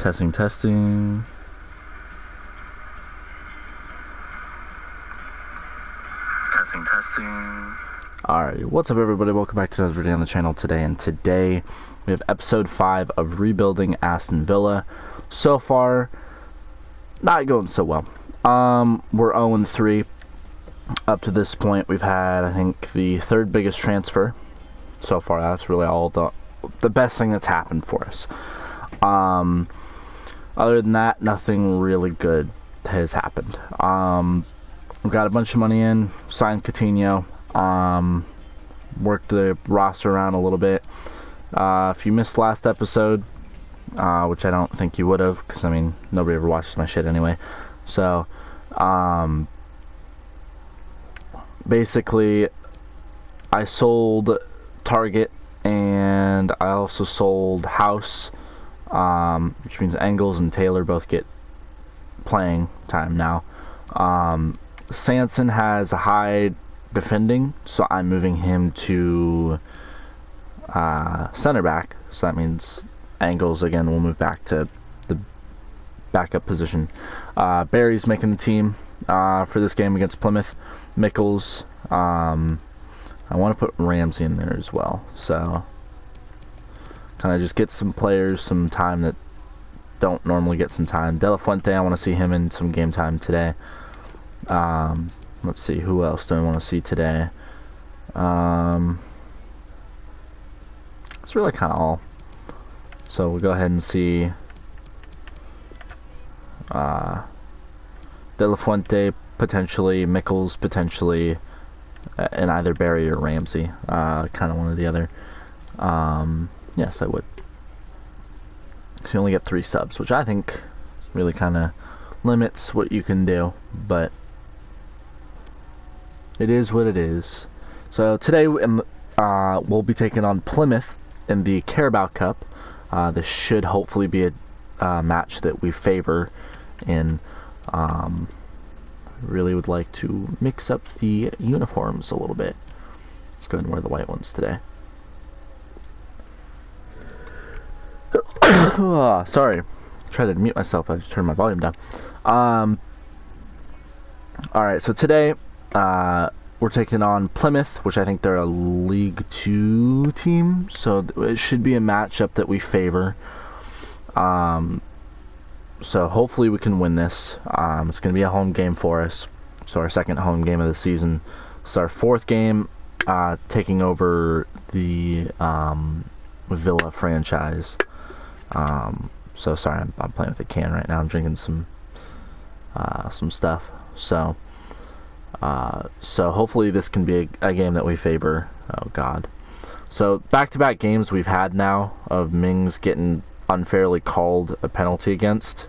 Testing, testing. Testing, testing. Alright, what's up everybody? Welcome back to another video on the channel today, and today we have episode 5 of rebuilding Aston Villa. So far, not going so well. We're 0-3 up to this point. We've had, I think, the third biggest transfer so far. That's really all the best thing that's happened for us. Other than that, nothing really good has happened. We've got a bunch of money in, signed Coutinho, worked the roster around a little bit. If you missed last episode, which I don't think you would have, because I mean nobody ever watches my shit anyway. So basically I sold Target and I also sold House, which means Engels and Taylor both get playing time now. Sanson has a high defending, so I'm moving him to center back, so that means Engels again will move back to the backup position. Barry's making the team for this game against Plymouth. Mickles, I want to put Ramsey in there as well, so kind of just get some players some time that don't normally get some time. De La Fuente, I want to see him in some game time today. Let's see, who else do I want to see today? It's really kind of all. So we'll go ahead and see De La Fuente potentially, Mickles potentially, and either Barry or Ramsey. Kind of one or the other. Yes, I would. So you only get 3 subs, which I think really kind of limits what you can do, but it is what it is. So today we'll be taking on Plymouth in the Carabao Cup. This should hopefully be a match that we favor in. Really would like to mix up the uniforms a little bit. Let's go ahead and wear the white ones today. Sorry, try to mute myself. I just turned my volume down. Alright, so today we're taking on Plymouth, which I think they're a League 2 team, so it should be a matchup that we favor. So hopefully we can win this. It's going to be a home game for us, so our second home game of the season. It's our 4th game taking over the Villa franchise. So sorry, I'm playing with a can right now. I'm drinking some stuff. So hopefully this can be a game that we favor. Oh God. So back-to-back games we've had now of Mings getting unfairly called a penalty against.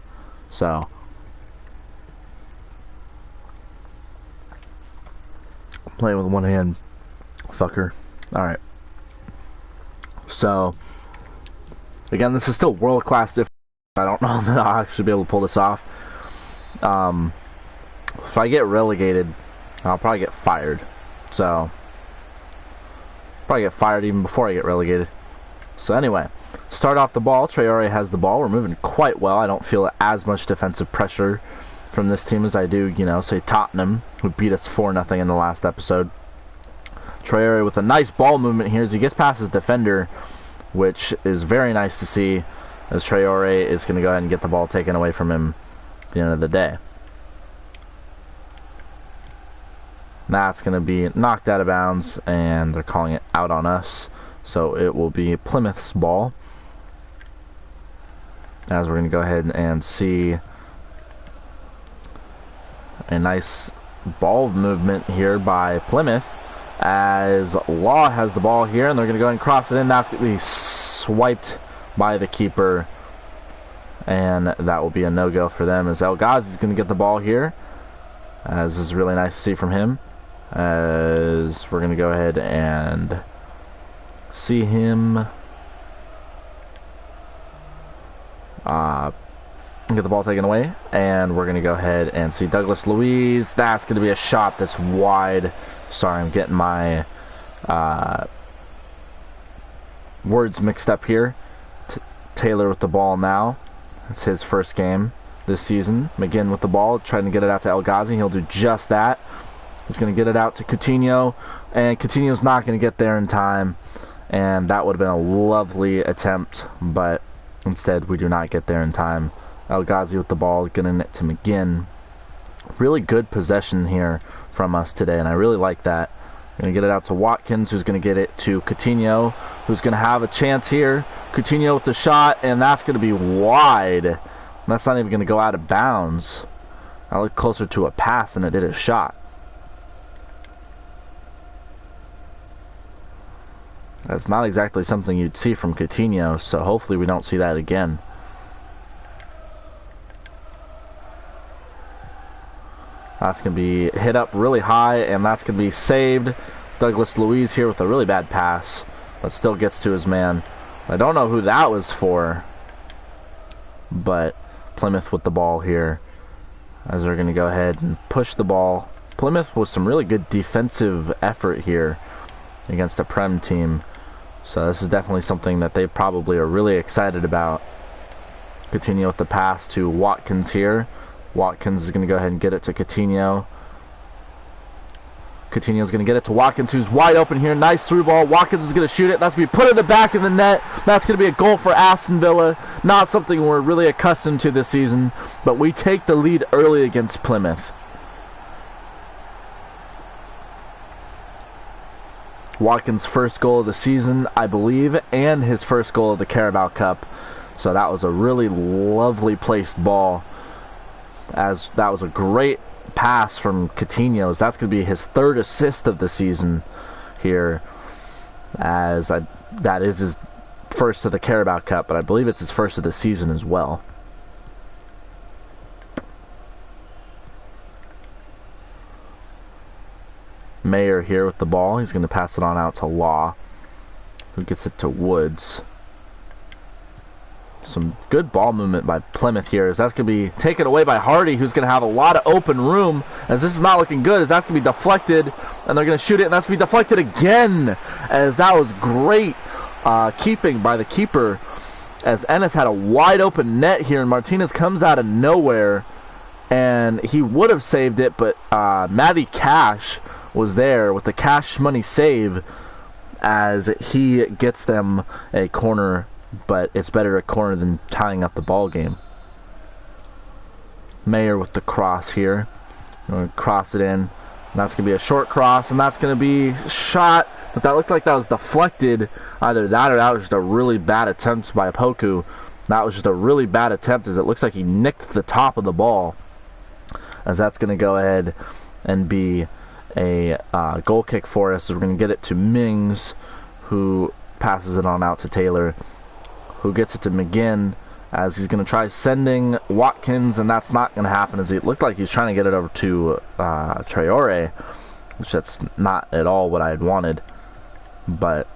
So playing with one hand, fucker. Alright. So again, this is still world-class. I don't know that I'll actually be able to pull this off. If I get relegated, I'll probably get fired. So probably get fired even before I get relegated. So anyway, start off the ball. Traore has the ball. We're moving quite well. I don't feel as much defensive pressure from this team as I do, say Tottenham, who beat us 4-0 in the last episode. Traore with a nice ball movement here as he gets past his defender, which is very nice to see, as Traore is going to go ahead and get the ball taken away from him at the end of the day. That's going to be knocked out of bounds, and they're calling it out on us. So it will be Plymouth's ball, as we're going to go ahead and see a nice ball movement here by Plymouth, as Law has the ball here, and they're going to go ahead and cross it in. That's going to be swiped by the keeper, and that will be a no-go for them, as El Ghazi is going to get the ball here, as this is really nice to see from him, as we're going to go ahead and see him get the ball taken away, and we're going to go ahead and see Douglas Luiz. That's going to be a shot that's wide. Sorry, I'm getting my words mixed up here. Taylor with the ball now. It's his first game this season. McGinn with the ball, trying to get it out to El Ghazi. He'll do just that. He's going to get it out to Coutinho, and Coutinho's not going to get there in time, and that would have been a lovely attempt, but instead we do not get there in time. El Ghazi with the ball, getting it to McGinn. Really good possession here from us today, and I really like that. Going to get it out to Watkins, who's going to get it to Coutinho, who's going to have a chance here. Coutinho with the shot, and that's going to be wide. That's not even going to go out of bounds. I look closer to a pass than it did a shot. That's not exactly something you'd see from Coutinho, so hopefully we don't see that again. That's going to be hit up really high, and that's going to be saved. Douglas Luiz here with a really bad pass, but still gets to his man. I don't know who that was for, but Plymouth with the ball here, as they're going to go ahead and push the ball. Plymouth with some really good defensive effort here against a Prem team, so this is definitely something that they probably are really excited about. Coutinho with the pass to Watkins here. Watkins is going to go ahead and get it to Coutinho. Coutinho's going to get it to Watkins, who's wide open here. Nice through ball. Watkins is going to shoot it. That's going to be put in the back of the net. That's going to be a goal for Aston Villa. Not something we're really accustomed to this season, but we take the lead early against Plymouth. Watkins' first goal of the season, I believe, and his first goal of the Carabao Cup. So that was a really lovely placed ball, as that was a great pass from Coutinho. That's going to be his third assist of the season here, as that is his first of the Carabao Cup, but I believe it's his first of the season as well. Mayer here with the ball. He's going to pass it on out to Law, who gets it to Woods. Some good ball movement by Plymouth here, as that's going to be taken away by Hardy, who's going to have a lot of open room, as this is not looking good, as that's going to be deflected, and they're going to shoot it, and that's going to be deflected again, as that was great keeping by the keeper, as Ennis had a wide open net here, and Martinez comes out of nowhere, and he would have saved it, but Matty Cash was there with the cash money save, as he gets them a corner, but it's better a corner than tying up the ball game. Mayer with the cross here. Going to cross it in. And that's going to be a short cross, and that's going to be shot, but that looked like that was deflected. Either that or that was just a really bad attempt by Poku. That was just a really bad attempt, as it looks like he nicked the top of the ball, as that's going to go ahead and be a goal kick for us. So we're going to get it to Mings, who passes it on out to Taylor, who gets it to McGinn, as he's going to try sending Watkins, and that's not going to happen, as it looked like he's trying to get it over to Traore, which that's not at all what I had wanted, but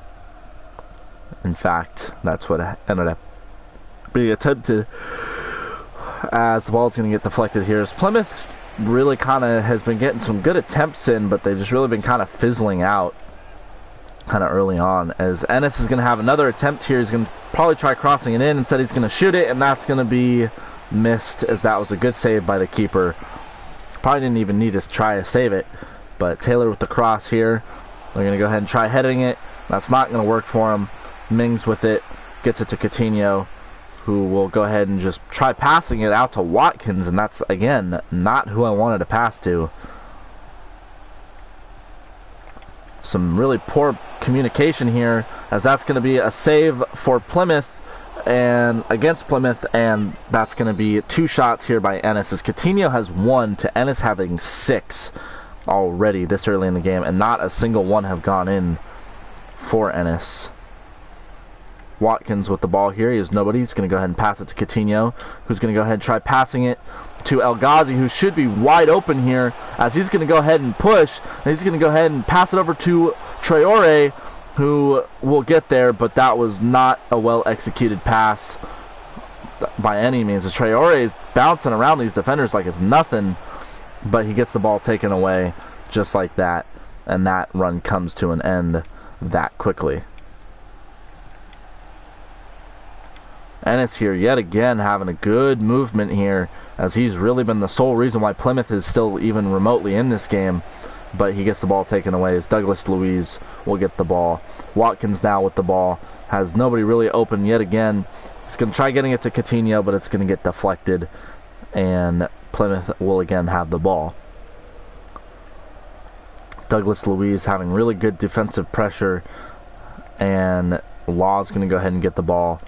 in fact that's what ended up being attempted, as the ball's going to get deflected here. As Plymouth really kind of has been getting some good attempts in, but they've just really been kind of fizzling out kind of early on, as Ennis is going to have another attempt here. He's going to probably try crossing it in. Instead he's going to shoot it, and that's going to be missed, as that was a good save by the keeper. Probably didn't even need to try to save it, but Taylor with the cross here. They're going to go ahead and try heading it. That's not going to work for him. Mings with it, gets it to Coutinho, who will go ahead and just try passing it out to Watkins, and that's, again, not who I wanted to pass to. Some really poor communication here, as that's going to be a save for Plymouth and against Plymouth, and that's going to be 2 shots here by Ennis, as Coutinho has 1 to Ennis having 6 already this early in the game, and not a single one have gone in for Ennis. Watkins with the ball here. He has nobody. He's going to go ahead and pass it to Coutinho, who's going to go ahead and try passing it to El Ghazi, who should be wide open here, as he's going to go ahead and push, and he's going to go ahead and pass it over to Traore, who will get there, but that was not a well-executed pass by any means, as Traore is bouncing around these defenders like it's nothing, but he gets the ball taken away just like that, and that run comes to an end that quickly. Ennis here yet again having a good movement here, as he's really been the sole reason why Plymouth is still even remotely in this game. But he gets the ball taken away as Douglas Louise will get the ball. Watkins now with the ball. Has nobody really open yet again. He's going to try getting it to Coutinho, but it's going to get deflected. And Plymouth will again have the ball. Douglas Louise having really good defensive pressure. And Law's going to go ahead and get the ball.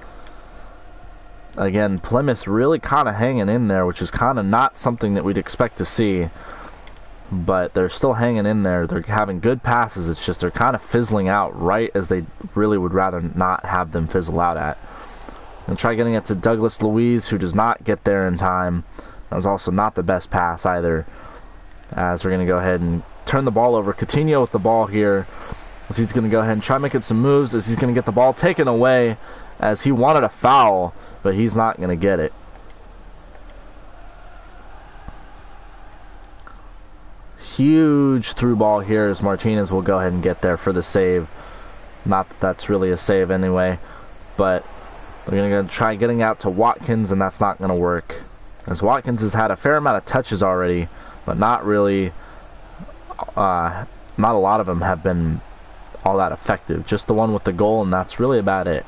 Again, Plymouth really kind of hanging in there, which is kind of not something that we'd expect to see. But they're still hanging in there. They're having good passes. It's just they're kind of fizzling out right as they really would rather not have them fizzle out at. And try getting it to Douglas Louise, who does not get there in time. That was also not the best pass either. As we're going to go ahead and turn the ball over. Coutinho with the ball here. As he's going to go ahead and try making some moves. As he's going to get the ball taken away. As he wanted a foul, but he's not going to get it. Huge through ball here as Martinez will go ahead and get there for the save. Not that that's really a save anyway, but they're going to try getting out to Watkins, and that's not going to work. As Watkins has had a fair amount of touches already, but not really, not a lot of them have been all that effective. Just the one with the goal, and that's really about it.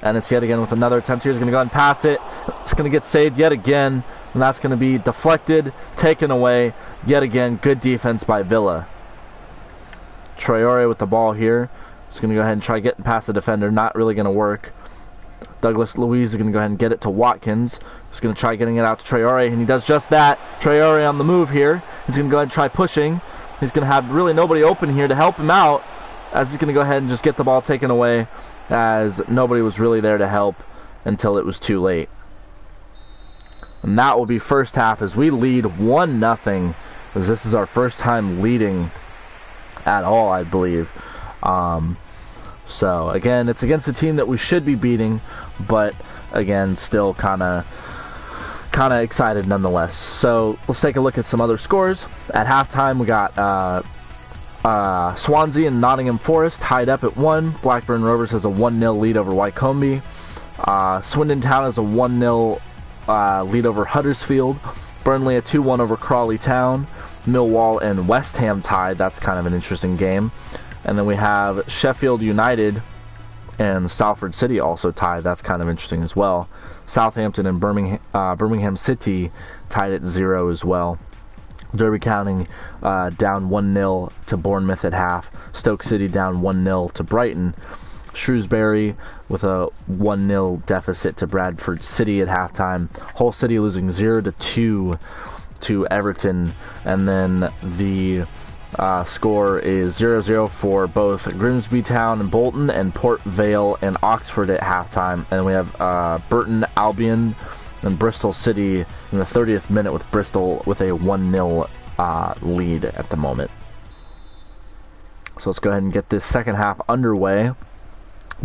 And it's yet again with another attempt here. He's going to go and pass it. It's going to get saved yet again. And that's going to be deflected, taken away. Yet again, good defense by Villa. Traore with the ball here. He's going to go ahead and try getting past the defender. Not really going to work. Douglas Louise is going to go ahead and get it to Watkins. He's going to try getting it out to Traore, and he does just that. Traore on the move here. He's going to go ahead and try pushing. He's going to have really nobody open here to help him out, as he's going to go ahead and just get the ball taken away, as nobody was really there to help until it was too late. And that will be first half as we lead 1-0, as this is our first time leading at all, I believe. So again, it's against a team that we should be beating, but again, still kind of excited nonetheless. So let's take a look at some other scores. At halftime, we got Swansea and Nottingham Forest tied up at 1. Blackburn Rovers has a 1-0 lead over Wycombe. Swindon Town has a 1-0 lead over Huddersfield. Burnley a 2-1 over Crawley Town. Millwall and West Ham tied. That's kind of an interesting game. And then we have Sheffield United and Salford City also tied. That's kind of interesting as well. Southampton and Birmingham City tied at 0 as well. Derby County down 1-0 to Bournemouth at half. Stoke City down 1-0 to Brighton. Shrewsbury with a 1-0 deficit to Bradford City at halftime. Hull City losing 0-2 to Everton. And then the score is 0-0 for both Grimsby Town and Bolton, and Port Vale and Oxford at halftime. And we have Burton Albion and Bristol City in the 30th minute, with Bristol with a 1-0 lead at the moment. So let's go ahead and get this second half underway.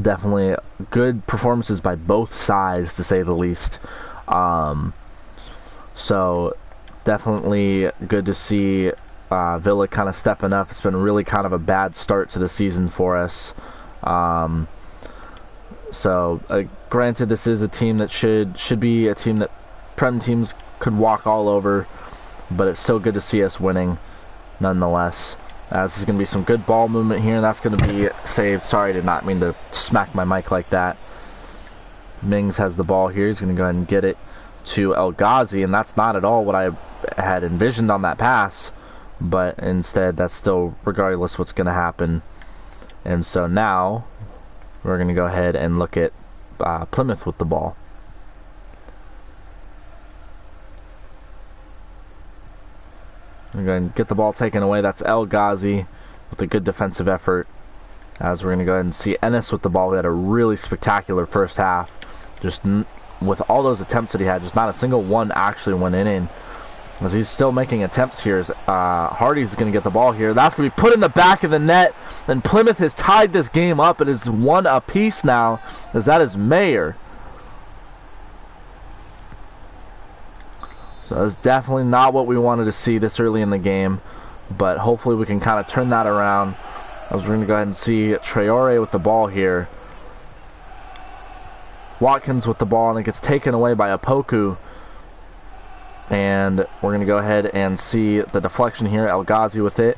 Definitely good performances by both sides, to say the least. So definitely good to see Villa kind of stepping up. It's been really kind of a bad start to the season for us. Granted, this is a team that should be a team that Prem teams could walk all over, but it's so good to see us winning nonetheless. This is going to be some good ball movement here, and that's going to be saved. Sorry, did not mean to smack my mic like that. Mings has the ball here. He's going to go ahead and get it to El Ghazi, and that's not at all what I had envisioned on that pass, but instead that's still regardless what's going to happen. And so now we're going to go ahead and look at Plymouth with the ball. We're going to get the ball taken away. That's El Ghazi with a good defensive effort. As we're going to go ahead and see Ennis with the ball. We had a really spectacular first half. Just with all those attempts that he had, just not a single one actually went in. As he's still making attempts here. Hardy's going to get the ball here. That's going to be put in the back of the net. And Plymouth has tied this game up. It is 1 apiece now, as that is Mayer. So that's definitely not what we wanted to see this early in the game, but hopefully we can kind of turn that around. As we're going to go ahead and see Traore with the ball here. Watkins with the ball, and it gets taken away by Opoku. And we're going to go ahead and see the deflection here. El Ghazi with it.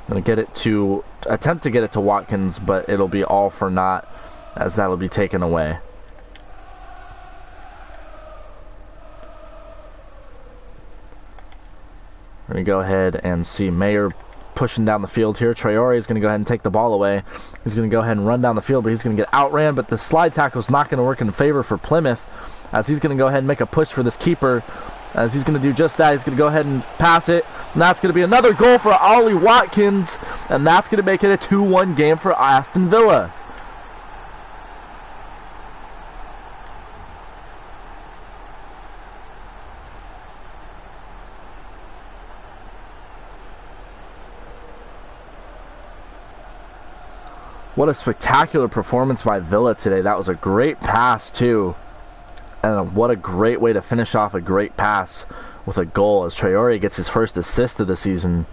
Going to get it to, attempt to get it to Watkins, but it'll be all for naught, as that'll be taken away. We're going to go ahead and see Mayer pushing down the field here. Traore is going to go ahead and take the ball away. He's going to go ahead and run down the field, but he's going to get outran, but the slide tackle is not going to work in favor for Plymouth, as he's going to go ahead and make a push for this keeper, as he's going to do just that. He's going to go ahead and pass it, and that's going to be another goal for Ollie Watkins, and that's going to make it a 2-1 game for Aston Villa. What a spectacular performance by Villa today. That was a great pass too. And what a great way to finish off a great pass with a goal, as Traore gets his first assist of the season.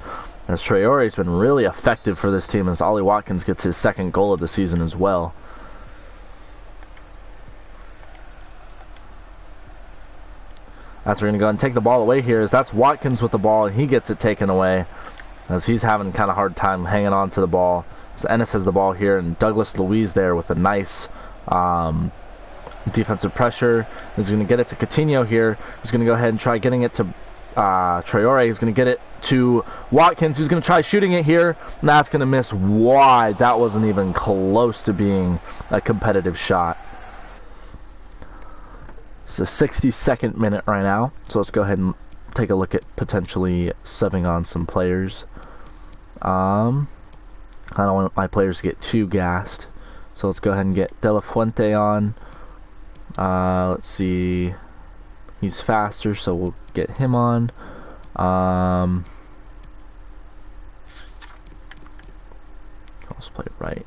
As Traore's been really effective for this team, as Ollie Watkins gets his second goal of the season as well. As we're going to go and take the ball away here, as that's Watkins with the ball, and he gets it taken away, as he's having kind of hard time hanging on to the ball. So Ennis has the ball here, and Douglas Luiz there with a nice defensive pressure. He's going to get it to Coutinho here. He's going to go ahead and try getting it to Traore. He's going to get it to Watkins, who's going to try shooting it here, and that's going to miss wide. That wasn't even close to being a competitive shot. It's the 62nd minute right now, so let's go ahead and take a look at potentially subbing on some players. I don't want my players to get too gassed, so let's go ahead and get De La Fuente on. Let's see, he's faster, so we'll get him on. Let's play it right.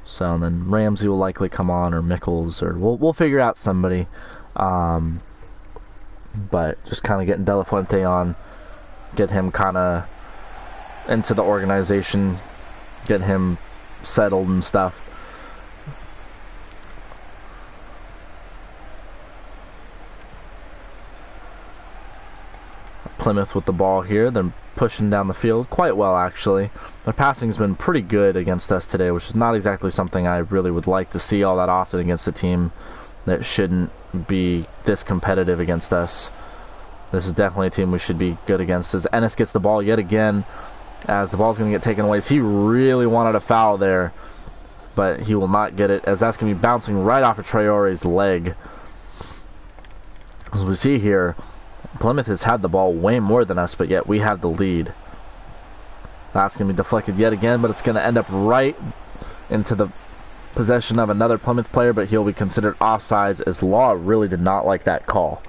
So and then Ramsey will likely come on, or Mickles, or we'll figure out somebody. But just kind of getting De La Fuente on, get him kind of into the organization, get him settled and stuff. Plymouth with the ball here. They're pushing down the field quite well, actually. Their passing's been pretty good against us today, which is not exactly something I really would like to see all that often against a team that shouldn't be this competitive against us. This is definitely a team we should be good against. As Ennis gets the ball yet again, as the ball's going to get taken away. He really wanted a foul there, but he will not get it, as that's going to be bouncing right off of Traore's leg. As we see here, Plymouth has had the ball way more than us, but yet we have the lead. That's going to be deflected yet again, but it's going to end up right into the possession of another Plymouth player, but he'll be considered offsides, as Law really did not like that call.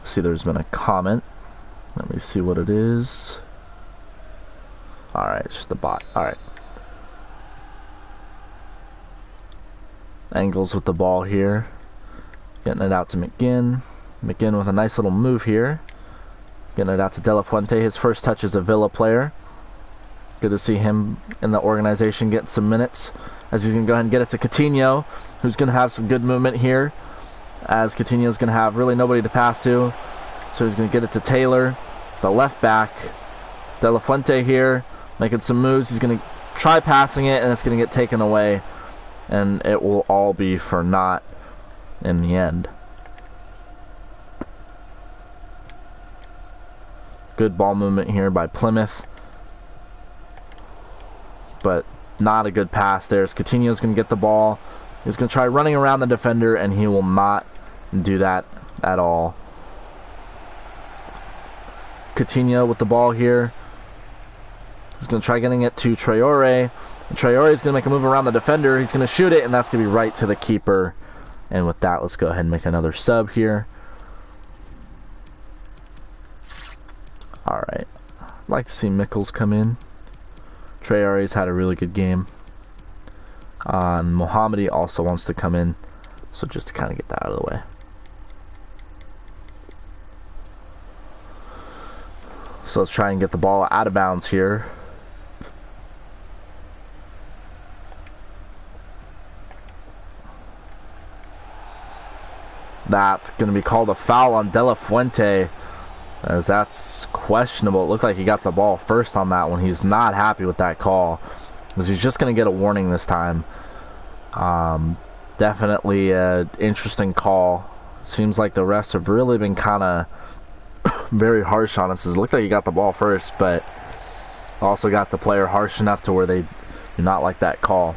See, there's been a comment. Let me see what it is. Alright, it's just a bot. Alright. Angles with the ball here. Getting it out to McGinn. McGinn with a nice little move here. Getting it out to De La Fuente. His first touch as a Villa player. Good to see him in the organization getting some minutes. As he's going to go ahead and get it to Coutinho, who's going to have some good movement here, as Coutinho's going to have really nobody to pass to. So he's going to get it to Taylor, the left back. De La Fuente here, making some moves. He's going to try passing it, and it's going to get taken away. And it will all be for naught in the end. Good ball movement here by Plymouth, but not a good pass there. Coutinho's going to get the ball. He's going to try running around the defender, and he will not do that at all. Coutinho with the ball here. He's going to try getting it to Traore. Traore is going to make a move around the defender. He's going to shoot it, and that's going to be right to the keeper. And with that, let's go ahead and make another sub here. Alright. I'd like to see Mickles come in. Traore's had a really good game. Mohammadi also wants to come in. So just to kind of get that out of the way. So let's try and get the ball out of bounds here. That's going to be called a foul on De La Fuente, as that's questionable. It looked like he got the ball first on that one. He's not happy with that call, because he's just going to get a warning this time. Definitely an interesting call. Seems like the refs have really been kind of very harsh on us. It looked like he got the ball first, but also got the player harsh enough to where they do not like that call.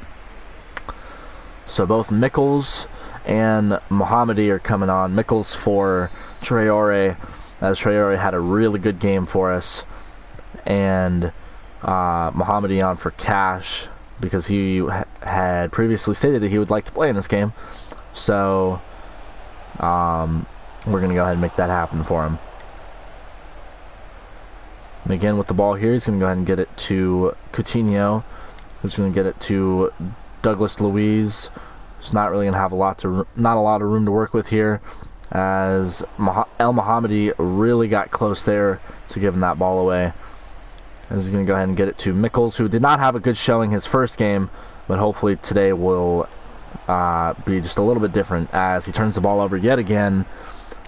So both Mickles and Mohammadi are coming on. Mickles for Traore, as Traore had a really good game for us, and Mohammadi on for Cash, because he had previously stated that he would like to play in this game. So we're going to go ahead and make that happen for him. And again, with the ball here, he's going to go ahead and get it to Coutinho, who's going to get it to Douglas Luiz. He's not really going to have not a lot of room to work with here, as El Mohammadi really got close there to giving that ball away. As he's going to go ahead and get it to Mickles, who did not have a good showing his first game, but hopefully today will be just a little bit different, as he turns the ball over yet again.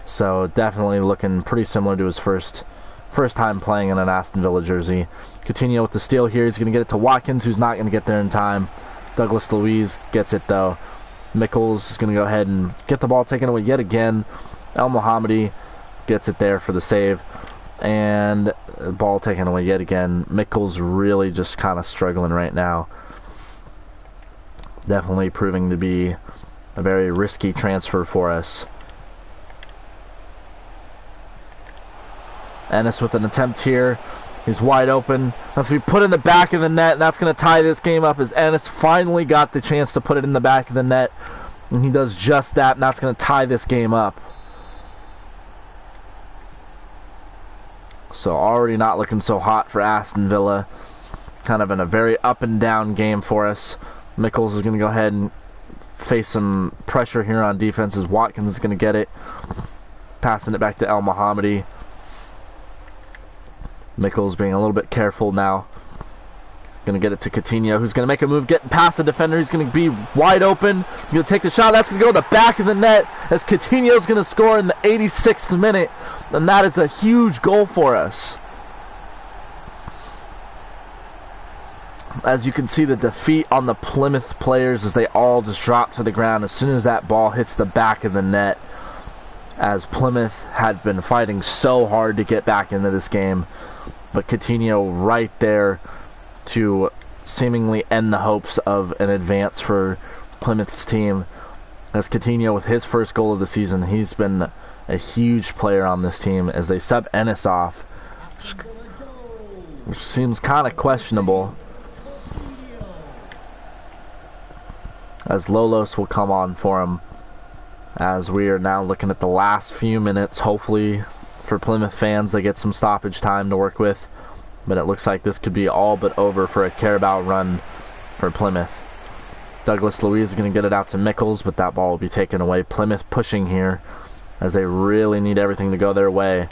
So definitely looking pretty similar to his first time playing in an Aston Villa jersey. Coutinho with the steal here. He's going to get it to Watkins, who's not going to get there in time. Douglas Luiz gets it though. Mickles is going to go ahead and get the ball taken away yet again. El Mohammadi gets it there for the save, and the ball taken away yet again. Mickles really just kind of struggling right now. Definitely proving to be a very risky transfer for us. Ennis with an attempt here. He's wide open. That's going to be put in the back of the net, and that's going to tie this game up, as Ennis finally got the chance to put it in the back of the net. And he does just that, and that's going to tie this game up. So already not looking so hot for Aston Villa. Kind of in a very up and down game for us. Mickles is going to go ahead and face some pressure here on defense, as Watkins is going to get it. Passing it back to El Mohammadi. Mickles being a little bit careful now. Going to get it to Coutinho, who's going to make a move, getting past the defender. He's going to be wide open. He's going to take the shot. That's going to go in the back of the net, as Coutinho's going to score in the 86th minute. And that is a huge goal for us. As you can see, the defeat on the Plymouth players, as they all just drop to the ground as soon as that ball hits the back of the net, as Plymouth had been fighting so hard to get back into this game. But Coutinho right there to seemingly end the hopes of an advance for Plymouth's team. As Coutinho, with his first goal of the season, he's been a huge player on this team, as they sub Ennis off, which seems kind of questionable, as Lolos will come on for him, as we are now looking at the last few minutes. Hopefully for Plymouth fans, they get some stoppage time to work with, but it looks like this could be all but over for a Carabao run for Plymouth. Douglas Luiz is going to get it out to Mickles, but that ball will be taken away. Plymouth pushing here, as they really need everything to go their way,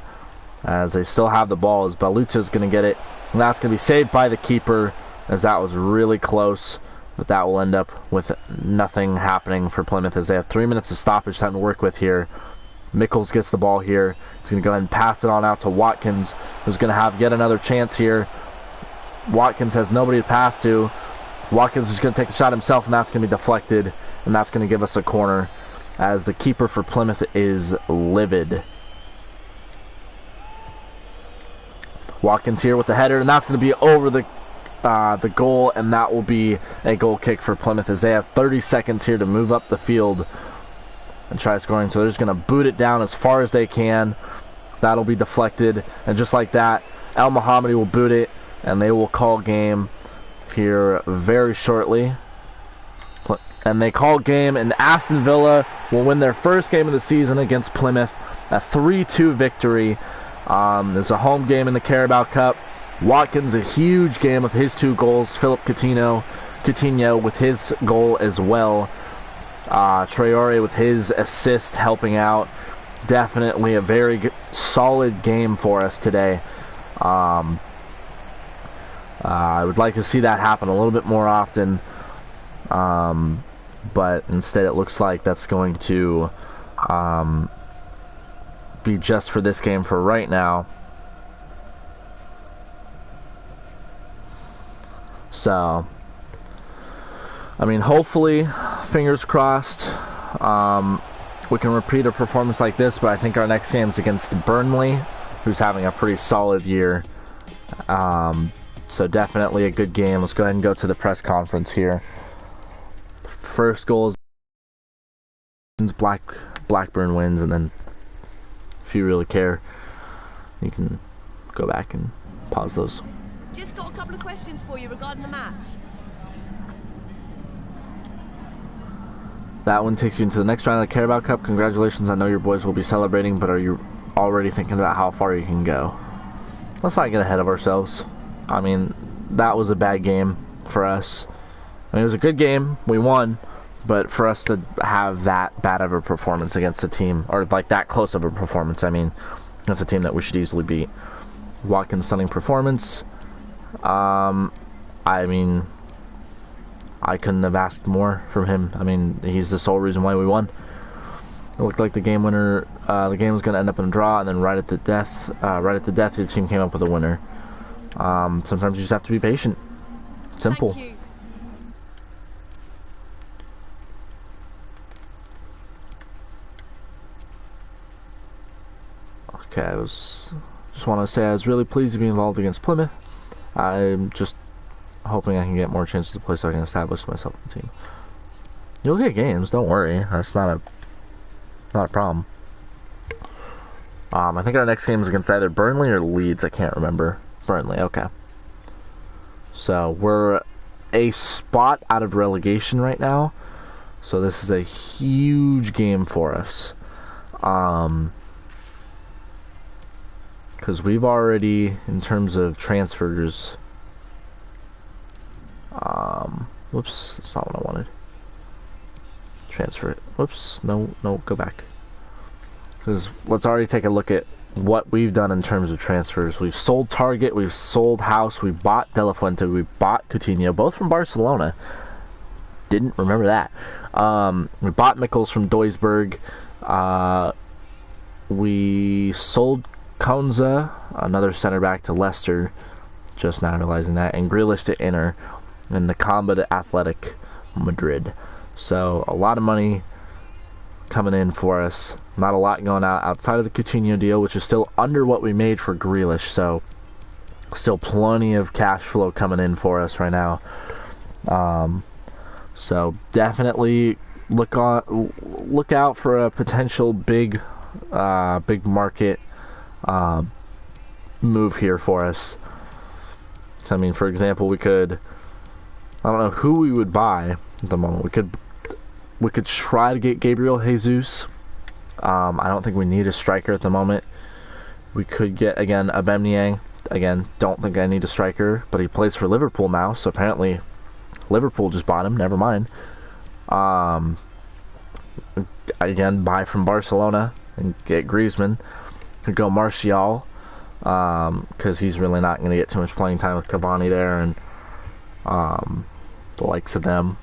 as they still have the ball, as Baluta is going to get it, and that's going to be saved by the keeper, as that was really close. But that will end up with nothing happening for Plymouth, as they have 3 minutes of stoppage time to work with here. Mickles gets the ball here. He's going to go ahead and pass it on out to Watkins, who's going to have yet another chance here. Watkins has nobody to pass to. Watkins is going to take the shot himself, and that's going to be deflected, and that's going to give us a corner, as the keeper for Plymouth is livid. Watkins here with the header, and that's going to be over the goal, and that will be a goal kick for Plymouth, as they have 30 seconds here to move up the field and try scoring. So they're just going to boot it down as far as they can. That'll be deflected, and just like that, El Mohammadi will boot it, and they will call game here very shortly. And they call game, and Aston Villa will win their first game of the season against Plymouth, a 3-2 victory. There's a home game in the Carabao Cup. Watkins, a huge game with his 2 goals. Philip Coutinho with his goal as well. Traore with his assist helping out. Definitely a very solid game for us today. I would like to see that happen a little bit more often. But instead it looks like that's going to be just for this game for right now. So, I mean, hopefully, fingers crossed, we can repeat a performance like this, but I think our next game is against Burnley, who's having a pretty solid year. So definitely a good game. Let's go ahead and go to the press conference here. First goal is Blackburn wins, and then if you really care, you can go back and pause those. Just got a couple of questions for you regarding the match. That one takes you into the next round of the Carabao Cup. Congratulations, I know your boys will be celebrating, but are you already thinking about how far you can go? Let's not get ahead of ourselves. I mean, that was a bad game for us. I mean, it was a good game, we won, but for us to have that bad of a performance against a team, or like that close of a performance, I mean, against a team that we should easily beat. Watkins' stunning performance. I mean, I couldn't have asked more from him. I mean, he's the sole reason why we won. It looked like the game winner, the game was going to end up in a draw, and then right at the death, your team came up with a winner. Sometimes you just have to be patient. Simple. Thank you. Okay, just want to say I was really pleased to be involved against Plymouth. I'm just hoping I can get more chances to play so I can establish myself in the team. You'll get games, don't worry. That's not a problem. I think our next game is against either Burnley or Leeds. I can't remember. Burnley, okay. So we're a spot out of relegation right now. So this is a huge game for us. Because we've already, in terms of transfers, whoops, that's not what I wanted. Transfer it. Whoops, no, go back. Because let's already take a look at what we've done in terms of transfers. We've sold Target, we've sold House, we bought De La Fuente, we bought Coutinho, both from Barcelona. Didn't remember that. We bought Mikkels from Duisburg. We sold Konza, another center back, to Leicester. Just now realizing that. And Grealish to Inter. And Nakamba to Athletic Madrid. So a lot of money coming in for us. Not a lot going out outside of the Coutinho deal, which is still under what we made for Grealish. So still plenty of cash flow coming in for us right now. So definitely look out for a potential big market move here for us. So, I mean, for example, we could, I don't know who we would buy at the moment. We could try to get Gabriel Jesus. I don't think we need a striker at the moment. We could get, again, Aubameyang. Again, don't think I need a striker, but he plays for Liverpool now, so apparently Liverpool just bought him. Never mind. Again, buy from Barcelona and get Griezmann. Could go Martial, because he's really not going to get too much playing time with Cavani there and the likes of them.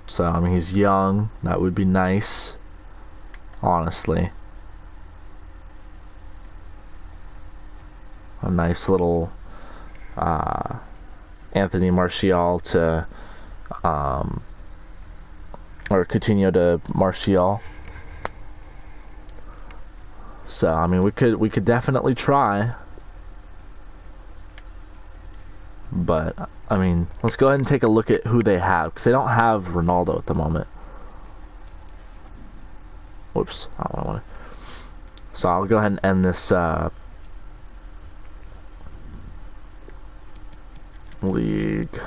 So, I mean, he's young. That would be nice, honestly. A nice little Anthony Martial to or Coutinho to Martial. So, I mean, we could definitely try. But, I mean, let's go ahead and take a look at who they have, because they don't have Ronaldo at the moment. Whoops, I don't want to. So I'll go ahead and end this league.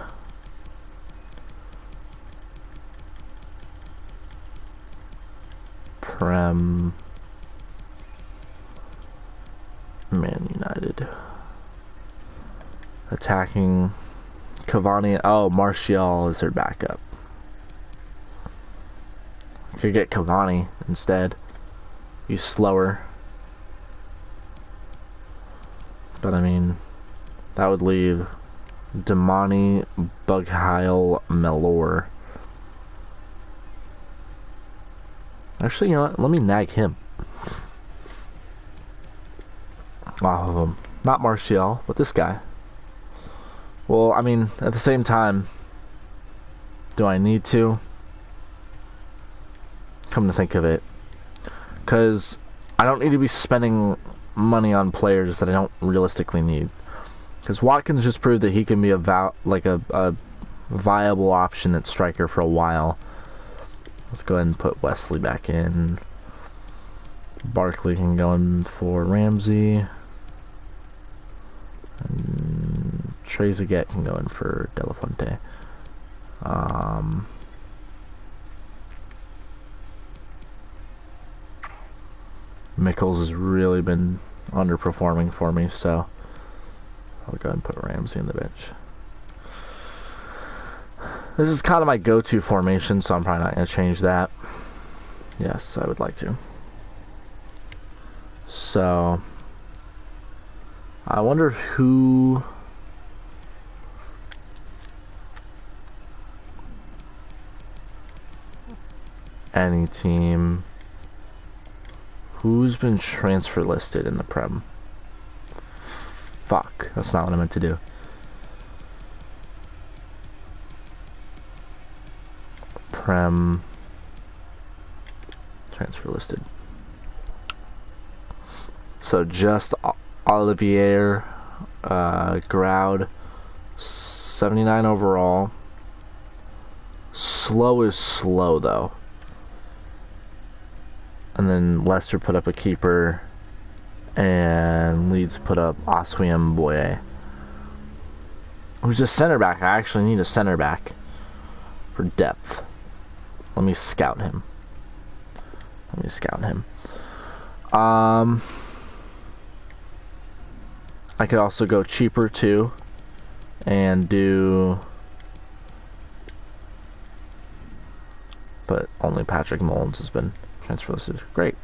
Prem Man United. Attacking Cavani. Oh, Martial is their backup. Could get Cavani instead. He's slower. But I mean, that would leave Damani, Bugheil, Melor. Actually, you know what? Let me nag him. Off of him. Not Martial, but this guy. Well, I mean, at the same time, do I need to? Come to think of it. Because I don't need to be spending money on players that I don't realistically need. Because Watkins just proved that he can be a viable option at striker for a while. Let's go ahead and put Wesley back in. Barkley can go in for Ramsey. And Trezeguet can go in for De La Fuente. Mikkels has really been underperforming for me, so I'll go ahead and put Ramsey in the bench. This is kind of my go-to formation, so I'm probably not going to change that. Yes, I would like to. So, I wonder who... Any team... Who's been transfer listed in the Prem? Fuck, that's not what I meant to do. Prem transfer listed. So just Olivier Groud, 79 overall. Slow is slow though. And then Leicester put up a keeper, and Leeds put up Oswiem Boye, who's a center back. I actually need a center back for depth. Let me scout him. I could also go cheaper too, and do, but only Patrick Mullins has been transfer listed. Great.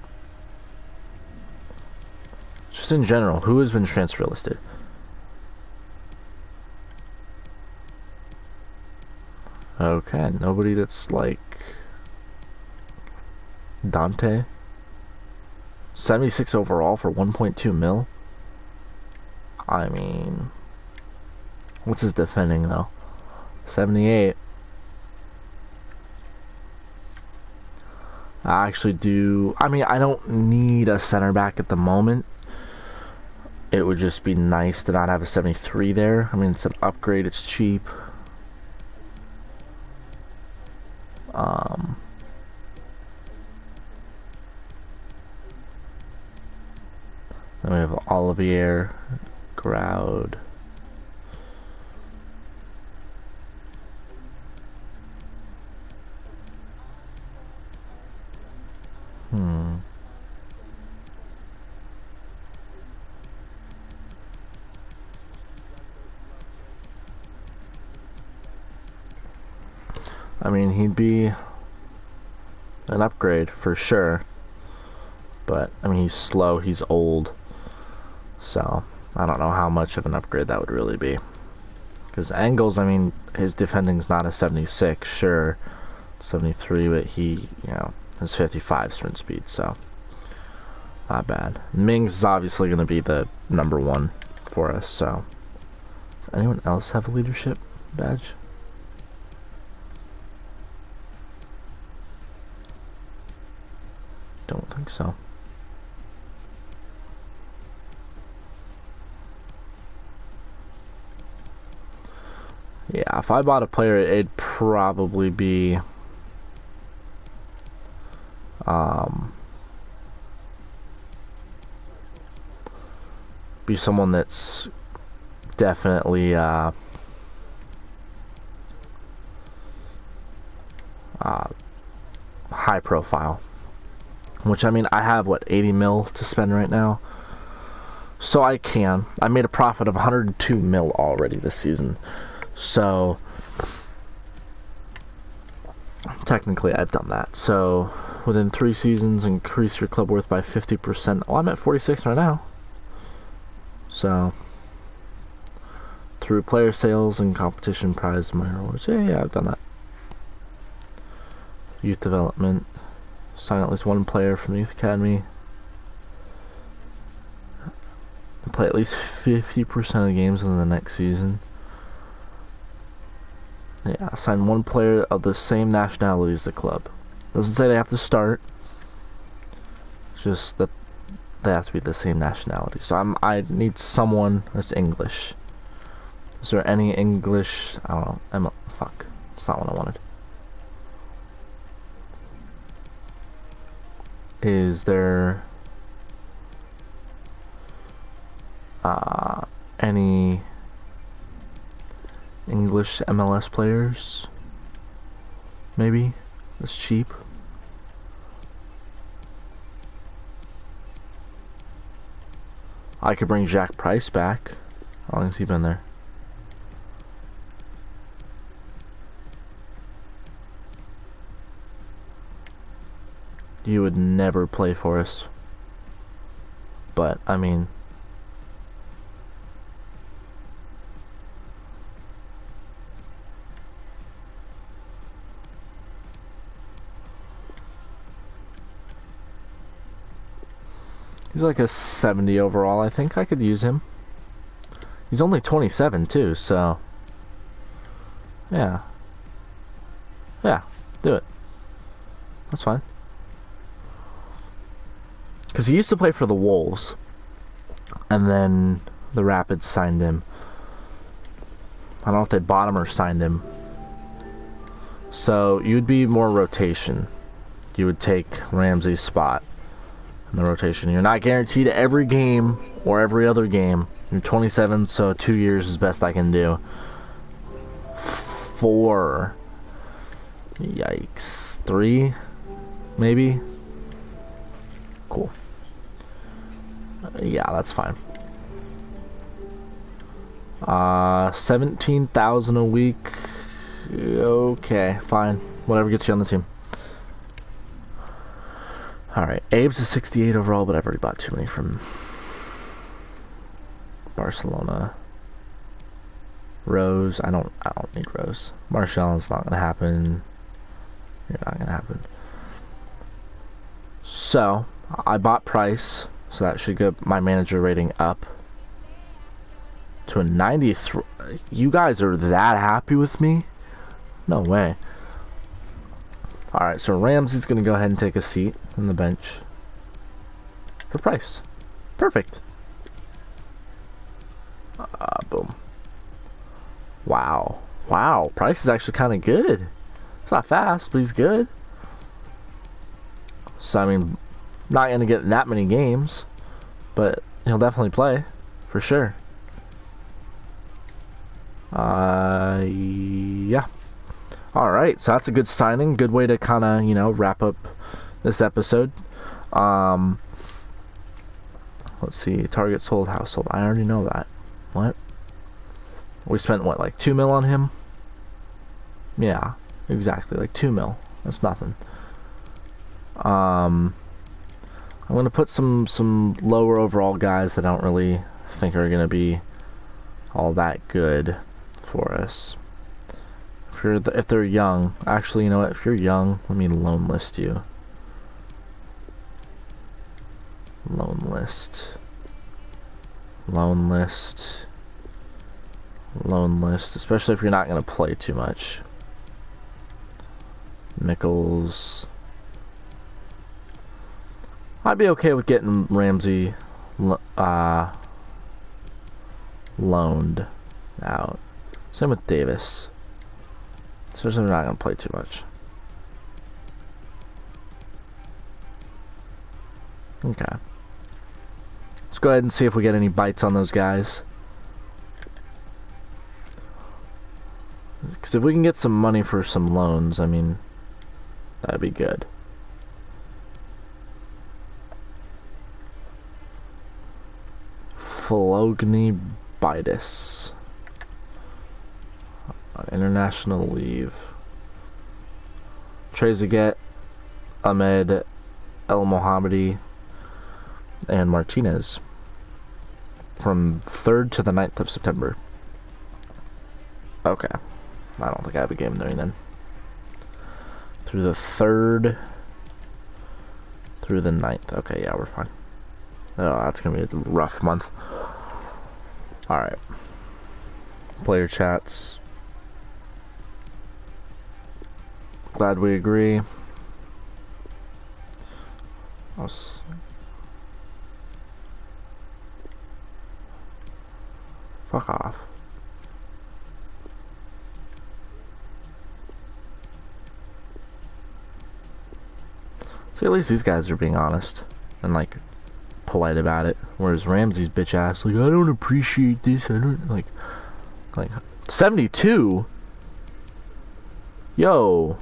Just in general, who has been transfer listed? Okay, nobody that's like Dante. 76 overall for 1.2 mil. I mean, what's his defending though? 78. I actually do. I mean, I don't need a center back at the moment. It would just be nice to not have a 73 there. I mean, it's an upgrade. It's cheap. Then we have Olivier Groud. I mean, he'd be an upgrade for sure, but I mean, he's slow, he's old, so I don't know how much of an upgrade that would really be. Because Engels, I mean, his defending's not a 76, sure, 73, but he, you know, has 55 sprint speed, so not bad. Mings is obviously going to be the #1 for us, so. Does anyone else have a leadership badge? Don't think so. Yeah, if I bought a player, it'd probably be someone that's definitely high profile. Which, I mean, I have, what, 80 mil to spend right now? So I can. I made a profit of 102 mil already this season. So, technically, I've done that. So, within 3 seasons, increase your club worth by 50%. Oh, I'm at 46 right now. So, through player sales and competition prize money rewards. Yeah, I've done that. Youth development. Sign at least one player from the youth academy. And play at least 50% of games in the next season. Yeah, sign one player of the same nationality as the club. Doesn't say they have to start. It's just that they have to be the same nationality. So I need someone that's English. Is there any English? I don't know. Fuck. That's not what I wanted. Is there any English MLS players? Maybe? That's cheap. I could bring Jack Price back. How long has he been there? You would never play for us. But, I mean... He's like a 70 overall, I think. I could use him. He's only 27 too, so... Yeah. Yeah, do it. That's fine. Because he used to play for the Wolves. And then the Rapids signed him. I don't know if they bought him or signed him. So, you'd be more rotation. You would take Ramsey's spot in the rotation. You're not guaranteed every game or every other game. You're 27, so 2 years is best I can do. 4. Yikes. 3, maybe? Cool. Yeah, that's fine. 17,000 a week. Okay, fine. Whatever gets you on the team. Alright, Abe's a 68 overall, but I've already bought too many from Barcelona. Rose, I don't need Rose. Martial's not gonna happen. You're not gonna happen. So, I bought Price, so that should get my manager rating up to a 93. You guys are that happy with me? No way. Alright, so Ramsey's going to go ahead and take a seat on the bench for Price. Perfect. Boom. Wow. Wow, Price is actually kind of good. It's not fast, but he's good. So, I mean, not going to get that many games, but he'll definitely play, for sure. Yeah. Alright, so that's a good signing. Good way to kind of, you know, wrap up this episode. Let's see. Target sold, household. I already know that. What? We spent, what, like 2 mil on him? Yeah, exactly. Like 2 mil. That's nothing. I'm going to put some lower overall guys that I don't really think are going to be all that good for us. If they're young, actually, you know what? If you're young, let me loan list you. Loan list. Loan list. Loan list. Especially if you're not going to play too much. Nichols. I'd be okay with getting Ramsey loaned out. Same with Davis. Especially if they're not going to play too much. Okay. Let's go ahead and see if we get any bites on those guys. Because if we can get some money for some loans, I mean, that'd be good. Flogny Bitis. International leave. Trezeguet, Ahmed, El Mohammadi, and Martinez from 3rd to the 9th of September. Okay. I don't think I have a game there then. Through the 3rd through the 9th. Okay, yeah, we're fine. Oh, that's gonna be a rough month. Alright. Player chats. Glad we agree. Fuck off. See, at least these guys are being honest and like polite about it. Whereas Ramsey's bitch ass, like, I don't appreciate this. I don't like 72. Yo,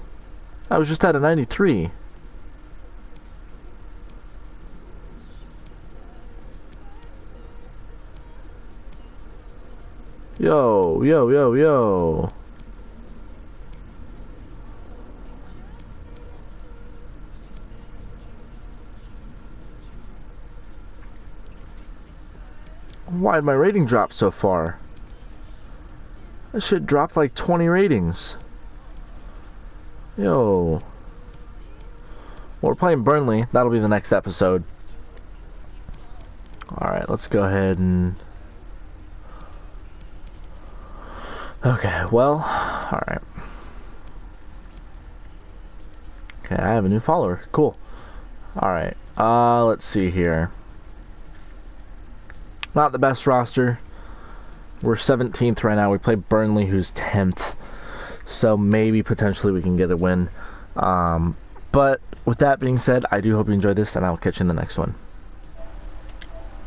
I was just at a 93. Yo, yo, yo, yo. Why'd my rating drop so far? That shit dropped like 20 ratings. Yo. Well, we're playing Burnley. That'll be the next episode. Alright, let's go ahead and... Okay, well, alright. Okay, I have a new follower. Cool. Alright, let's see here. Not the best roster. We're 17th right now. We play Burnley, who's 10th. So maybe, potentially, we can get a win. But with that being said, I do hope you enjoyed this, and I'll catch you in the next one.